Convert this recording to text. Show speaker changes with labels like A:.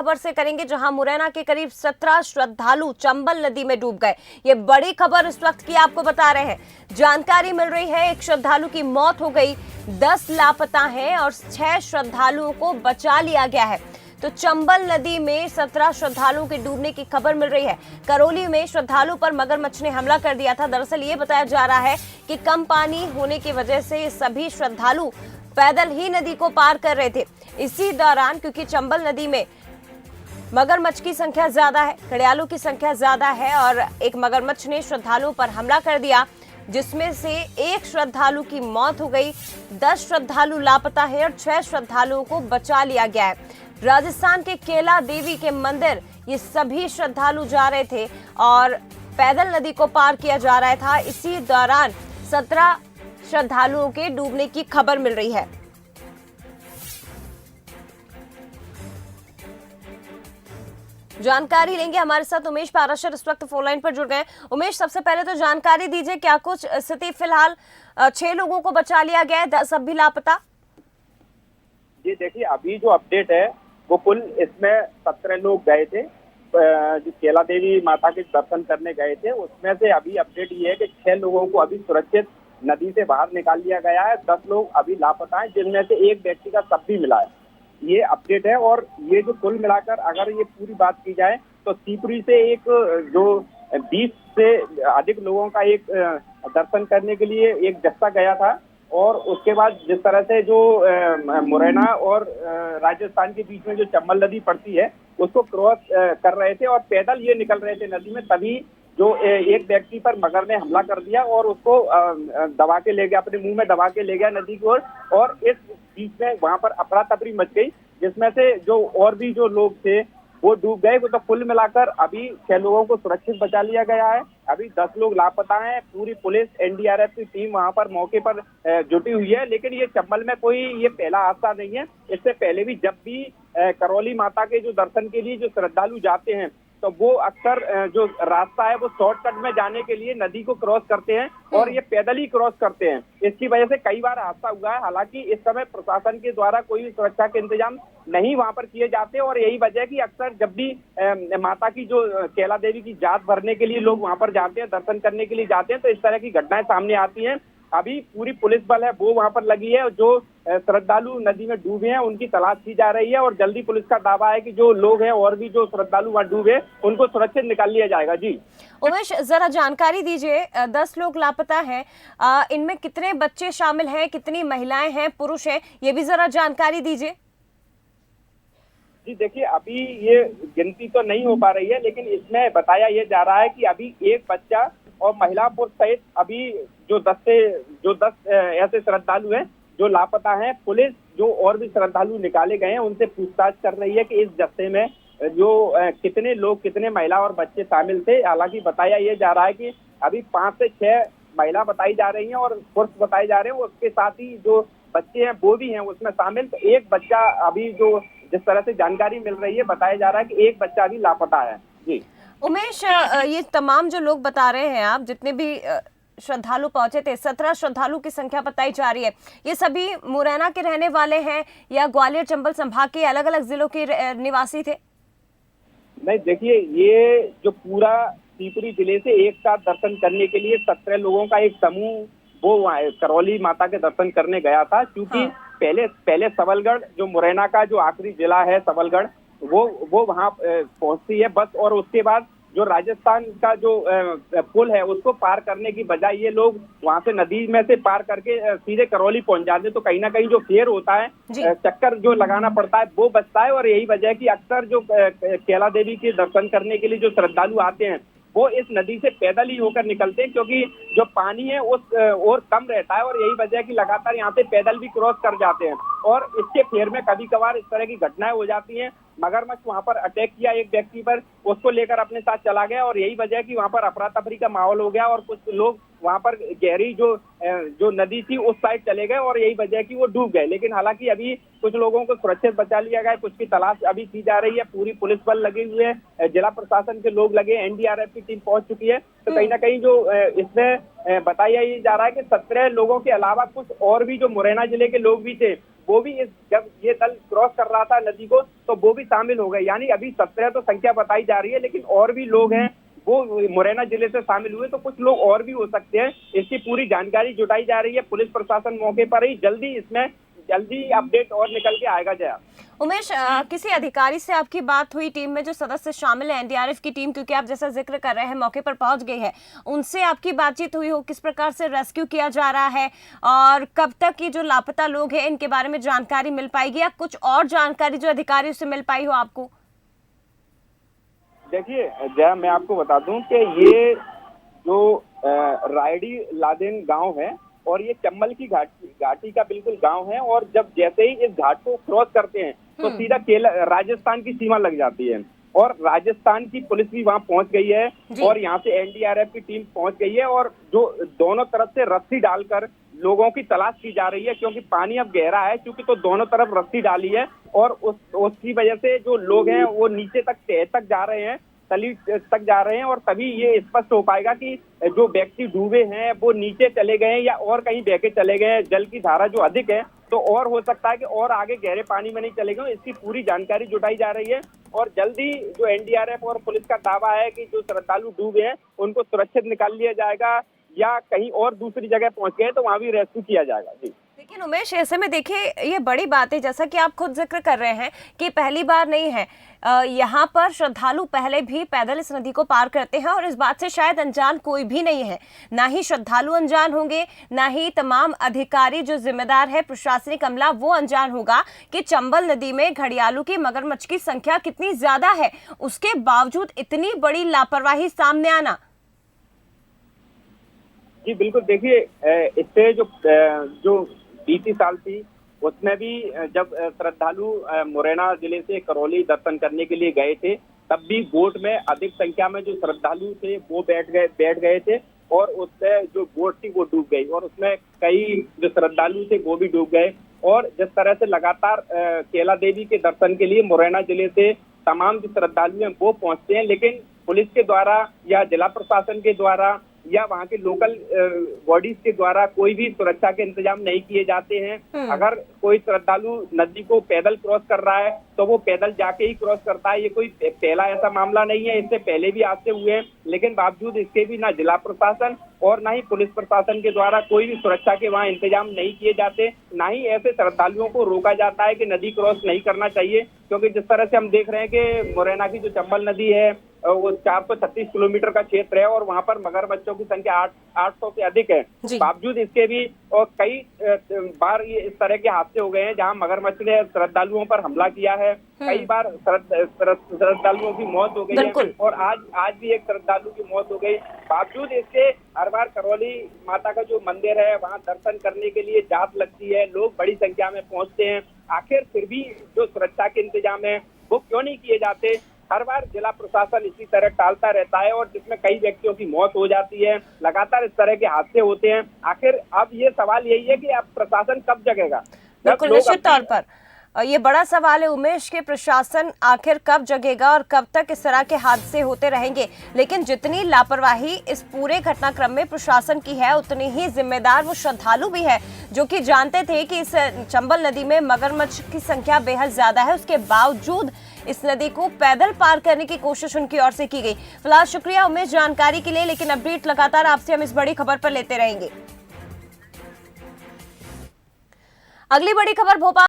A: खबर से करेंगे, जहां मुरैना के करीब 17 श्रद्धालु चंबल नदी में डूब गए। ये बड़ी खबर इस वक्त की आपको बता रहे हैं। जानकारी मिल रही है एक श्रद्धालु की मौत हो गई, 10 लापता हैं और 6 श्रद्धालुओं को बचा लिया गया है। तो चंबल नदी में 17 श्रद्धालुओं के डूबने की खबर मिल रही है। करौली में श्रद्धालु पर मगरमच्छ ने हमला कर दिया था। दरअसल ये बताया जा रहा है कि कम पानी होने की वजह से सभी श्रद्धालु पैदल ही नदी को पार कर रहे थे। इसी दौरान क्योंकि चंबल नदी में मगरमच्छ की संख्या ज्यादा है, घड़ियालों की संख्या ज्यादा है और एक मगरमच्छ ने श्रद्धालुओं पर हमला कर दिया, जिसमें से एक श्रद्धालु की मौत हो गई, 10 श्रद्धालु लापता है और 6 श्रद्धालुओं को बचा लिया गया है। राजस्थान के केला देवी के मंदिर ये सभी श्रद्धालु जा रहे थे और पैदल नदी को पार किया जा रहा था। इसी दौरान 17 श्रद्धालुओं के डूबने की खबर मिल रही है। जानकारी लेंगे, हमारे साथ उमेश पाराशर इस वक्त फोन लाइन पर जुड़ गए। उमेश, सबसे पहले तो जानकारी दीजिए, क्या कुछ स्थिति फिलहाल? 6 लोगों को बचा लिया गया है, 10 अब भी लापता।
B: जी देखिए, अभी जो अपडेट है वो कुल इसमें 17 लोग गए थे जो केला देवी माता के दर्शन करने गए थे। उसमें से अभी अपडेट ये है कि 6 लोगों को अभी सुरक्षित नदी से बाहर निकाल लिया गया है। 10 लोग अभी लापता हैं, जिनमें से एक व्यक्ति का शव भी मिला है। ये अपडेट है और ये जो कुल मिलाकर अगर ये पूरी बात की जाए तो शिवपुरी से एक जो 20 से अधिक लोगों का एक दर्शन करने के लिए एक जत्था गया था और उसके बाद जिस तरह से जो मुरैना और राजस्थान के बीच में जो चंबल नदी पड़ती है उसको क्रॉस कर रहे थे और पैदल ये निकल रहे थे नदी में, तभी जो एक व्यक्ति पर मगर ने हमला कर दिया और उसको दबा के ले गया, अपने मुंह में दबा के ले गया नदी की ओर। और इस बीच में वहां पर अफरा तफरी मच गई, जिसमें से जो और भी जो लोग थे वो डूब गए। तो कुल मिलाकर अभी 6 लोगों को सुरक्षित बचा लिया गया है। अभी 10 लोग लापता हैं। पूरी पुलिस एनडीआरएफ की टीम वहां पर मौके पर जुटी हुई है। लेकिन ये चंबल में कोई ये पहला हादसा नहीं है। इससे पहले भी जब भी करौली माता के जो दर्शन के लिए जो श्रद्धालु जाते हैं तो वो अक्सर जो रास्ता है वो शॉर्टकट में जाने के लिए नदी को क्रॉस करते हैं और ये पैदल ही क्रॉस करते हैं। इसकी वजह से कई बार हादसा हुआ है। हालांकि इस समय प्रशासन के द्वारा कोई सुरक्षा के इंतजाम नहीं वहां पर किए जाते और यही वजह है कि अक्सर जब भी माता की जो केला देवी की जात भरने के लिए लोग वहां पर जाते हैं, दर्शन करने के लिए जाते हैं, तो इस तरह की घटनाएं सामने आती हैं। अभी पूरी पुलिस बल है वो वहां पर लगी है और जो श्रद्धालु नदी में डूबे हैं उनकी तलाश की जा रही है और जल्दी पुलिस का दावा है कि जो लोग हैं और भी जो श्रद्धालु वहां डूबे उनको सुरक्षित निकाल लिया जाएगा। जी
A: उमेश, जरा जानकारी दीजिए, 10 लोग लापता हैं, इनमें कितने बच्चे शामिल हैं, कितनी महिलाएं हैं, पुरुष हैं, ये भी जरा जानकारी दीजिए।
B: जी देखिए, अभी ये गिनती तो नहीं हो पा रही है, लेकिन इसमें बताया ये जा रहा है कि अभी एक बच्चा और महिला पुरुष सहित अभी जो 10 ऐसे श्रद्धालु हैं जो लापता हैं। पुलिस जो और भी श्रद्धालु निकाले गए हैं उनसे पूछताछ कर रही है कि इस जत्थे में जो कितने लोग, कितने महिला और बच्चे शामिल थे। हालांकि बताया ये जा रहा है कि अभी 5 से 6 महिला बताई जा रही हैं और पुरुष बताए जा रहे हैं। उसके साथ ही जो बच्चे हैं वो भी हैं उसमें शामिल। तो एक बच्चा अभी जो जिस तरह से जानकारी मिल रही है बताया जा रहा है कि एक बच्चा अभी लापता है। जी
A: उमेश, ये तमाम जो लोग बता रहे हैं, आप जितने भी श्रद्धालु पहुंचे थे, 17 श्रद्धालु की संख्या बताई जा रही है, ये सभी मुरैना के रहने वाले हैं या ग्वालियर चंबल संभाग के अलग अलग जिलों के निवासी थे?
B: नहीं, देखिए, ये जो पूरा शिवपुरी जिले से एक साथ दर्शन करने के लिए 17 लोगों का एक समूह वो करौली माता के दर्शन करने गया था। क्योंकि पहले सबलगढ़ जो मुरैना का जो आखिरी जिला है सबलगढ़, वो वहां पहुंचती है बस, और उसके बाद जो राजस्थान का जो पुल है उसको पार करने की बजाय ये लोग वहां से नदी में से पार करके सीधे करौली पहुंच जाते हैं। तो कहीं ना कहीं जो फेर होता है, चक्कर जो लगाना पड़ता है वो बचता है। और यही वजह है कि अक्सर जो केला देवी के दर्शन करने के लिए जो श्रद्धालु आते हैं वो इस नदी से पैदल ही होकर निकलते हैं, क्योंकि जो पानी है उस और कम रहता है। और यही वजह है कि लगातार यहाँ से पैदल भी क्रॉस कर जाते हैं और इसके फेर में कभी कभार इस तरह की घटनाएं हो जाती हैं। मगरमच्छ वहां पर अटैक किया एक व्यक्ति पर, उसको लेकर अपने साथ चला गया और यही वजह है कि वहां पर अफरा तफरी का माहौल हो गया और कुछ लोग वहां पर गहरी जो नदी थी उस साइड चले गए और यही वजह कि वो डूब गए। लेकिन हालांकि अभी कुछ लोगों को सुरक्षित बचा लिया गया है, कुछ की तलाश अभी की जा रही है। पूरी पुलिस बल लगे हुए हैं, जिला प्रशासन के लोग लगे, एनडीआरएफ की टीम पहुंच चुकी है। तो कहीं ना कहीं जो इसमें बताया जा रहा है कि 17 लोगों के अलावा कुछ और भी जो मुरैना जिले के लोग भी थे, वो भी जब ये दल क्रॉस कर रहा था नदी को तो वो भी शामिल हो गए। यानी अभी 17 तो संख्या बताई जा रही है, लेकिन और भी लोग हैं वो मुरैना जिले से शामिल हुए, तो कुछ लोग और भी हो सकते हैं। इसकी पूरी जानकारी जुटाई जा रही है। पुलिस प्रशासन मौके पर ही जल्दी अपडेट और निकल के आएगा। जया
A: उमेश, किसी अधिकारी से आपकी बात हुई, टीम में जो सदस्य शामिल है एनडीआरएफ की टीम, क्योंकि आप जैसा जिक्र कर रहे हैं मौके पर पहुंच गई है, उनसे आपकी बातचीत हुई हो? किस प्रकार से रेस्क्यू किया जा रहा है और कब तक ये जो लापता लोग हैं इनके बारे में जानकारी मिल पाएगी, या कुछ और जानकारी जो अधिकारियों से मिल पाई हो आपको?
B: देखिए जया, मैं आपको बता दूं कि ये जो रायडी लादेन गांव है और ये चंबल की घाटी का बिल्कुल गांव है, और जब जैसे ही इस घाट को क्रॉस करते हैं तो सीधा राजस्थान की सीमा लग जाती है, और राजस्थान की पुलिस भी वहां पहुंच गई है और यहाँ से एनडीआरएफ की टीम पहुंच गई है, और जो दोनों तरफ से रस्सी डालकर लोगों की तलाश की जा रही है, क्योंकि पानी अब गहरा है चूंकि, तो दोनों तरफ रस्सी डाली है और उसकी वजह से जो लोग हैं वो नीचे तक तह तक जा रहे हैं, तली तक जा रहे हैं, और तभी ये स्पष्ट हो पाएगा कि जो व्यक्ति डूबे हैं वो नीचे चले गए या और कहीं बह के चले गए। जल की धारा जो अधिक है तो और हो सकता है कि और आगे गहरे पानी में नहीं चले गए। इसकी पूरी जानकारी जुटाई जा रही है और जल्दी जो एनडीआरएफ और पुलिस का दावा है कि जो श्रद्धालु डूबे हैं उनको सुरक्षित निकाल लिया जाएगा, या कहीं और दूसरी जगह पहुंच गए तो वहां भी रेस्क्यू किया जाएगा। जी
A: लेकिन उमेश, ऐसे में देखिए ये बड़ी बात है, जैसा कि आप खुद जिक्र कर रहे हैं कि पहली बार नहीं है, यहाँ पर श्रद्धालु पहले भी पैदल इस नदी को पार करते हैं और इस बात से शायद अनजान कोई भी नहीं है। ना ही श्रद्धालु अनजान होंगे, ना ही तमाम अधिकारी जो जिम्मेदार है प्रशासनिक अमला वो अनजान होगा कि चंबल नदी में घड़ियालों की, मगरमच्छ की संख्या कितनी ज्यादा है, उसके बावजूद इतनी बड़ी लापरवाही सामने आना।
B: जी बिल्कुल, देखिए इससे जो बीती साल थी उसमें भी जब श्रद्धालु मुरैना जिले से करौली दर्शन करने के लिए गए थे, तब भी बोट में अधिक संख्या में जो श्रद्धालु थे वो बैठ गए थे और उससे जो बोट थी वो डूब गई, और उसमें कई जो श्रद्धालु थे वो भी डूब गए। और जिस तरह से लगातार केला देवी के दर्शन के लिए मुरैना जिले से तमाम जो श्रद्धालु हैं वो पहुंचते हैं, लेकिन पुलिस के द्वारा या जिला प्रशासन के द्वारा या वहाँ के लोकल बॉडीज के द्वारा कोई भी सुरक्षा के इंतजाम नहीं किए जाते हैं। अगर कोई श्रद्धालु नदी को पैदल क्रॉस कर रहा है तो वो पैदल जाके ही क्रॉस करता है। ये कोई पहला ऐसा मामला नहीं है, इससे पहले भी हादसे हुए हैं, लेकिन बावजूद इसके भी ना जिला प्रशासन और ना ही पुलिस प्रशासन के द्वारा कोई भी सुरक्षा के वहाँ इंतजाम नहीं किए जाते, ना ही ऐसे श्रद्धालुओं को रोका जाता है कि नदी क्रॉस नहीं करना चाहिए। क्योंकि जिस तरह से हम देख रहे हैं कि मुरैना की जो चंबल नदी है वो 436 किलोमीटर का क्षेत्र है और वहाँ पर मगरमच्छों की संख्या 800 से अधिक है। बावजूद इसके भी और कई बार ये इस तरह के हादसे हो गए हैं जहाँ मगरमच्छ ने श्रद्धालुओं पर हमला किया है। कई बार श्रद्धालुओं की मौत हो गई है और आज भी एक श्रद्धालु की मौत हो गई। बावजूद इसके हर बार करौली माता का जो मंदिर है वहाँ दर्शन करने के लिए जांच लगती है, लोग बड़ी संख्या में पहुंचते हैं। आखिर फिर भी जो सुरक्षा के इंतजाम है वो क्यों नहीं किए जाते? हर बार जिला प्रशासन इसी तरह टालता रहता है और जिसमें कई व्यक्तियों की मौत हो जाती है। लगातार इस तरह के हादसे होते हैं। आखिर अब ये सवाल यही है कि अब प्रशासन कब जगेगा?
A: बिल्कुल, निश्चित तौर पर ये बड़ा सवाल है उमेश के प्रशासन आखिर कब जगेगा और कब तक इस तरह के हादसे होते रहेंगे। लेकिन जितनी लापरवाही इस पूरे घटनाक्रम में प्रशासन की है उतनी ही जिम्मेदार वो श्रद्धालु भी है जो कि जानते थे कि इस चंबल नदी में मगरमच्छ की संख्या बेहद ज्यादा है, उसके बावजूद इस नदी को पैदल पार करने की कोशिश उनकी ओर से की गई। फिलहाल शुक्रिया उमेश जानकारी के लिए, लेकिन अपडेट लगातार आपसे हम इस बड़ी खबर पर लेते रहेंगे। अगली बड़ी खबर भोपाल